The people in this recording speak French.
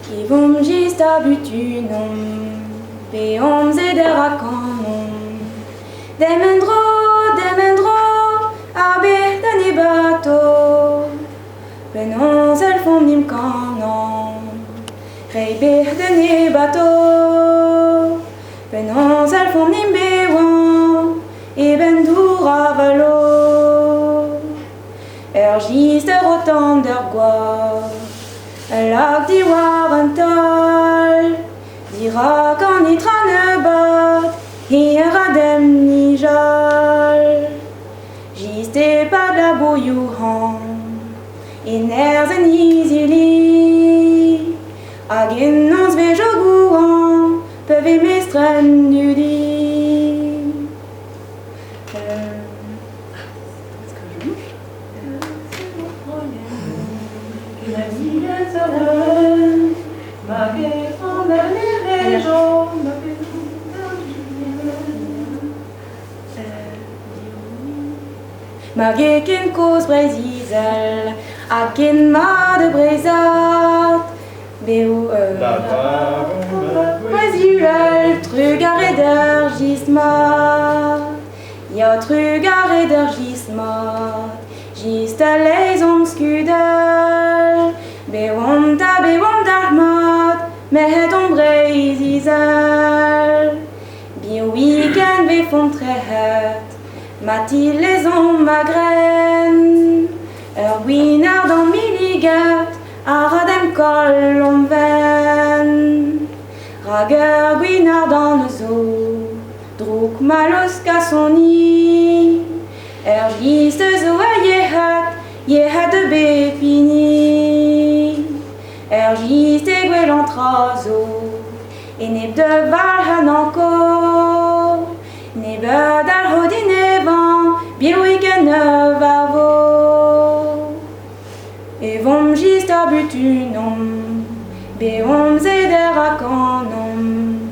Ivom just abutunum, peom zederacanum. Demendro, abeh dani bato. Penon zelfom nim canon, reibeh dani bato. Penon zelfom nim bewan, eben doura valo. Ergis der rotan der gwa. Lag di war an tal, dira kan i trane bat, hier adem ni jal. Jiste pa da boyou han, in erzen izili, hag en ans ve jogouan, pev e mestren du di. Magé ken koz brezizel, a ken ma de brezat, beo brezizel, trug a reder gismat, ya trug a reder gismat, gist a leizon skudel, beom d'armat, mehet on brezizel, bio weekend ve font trehet, Mati les on magren, winner dans miligat, a radem kol om ven. Rager winner dans le zoo, drouk malos ka son nid. Gist zo a yehat de bepini. Gist e gwell an trazo, e neb de val han anko. Nebed al hodin evan, bioik en ar vo. Evom jist ar butunum, beom zeder a kanom.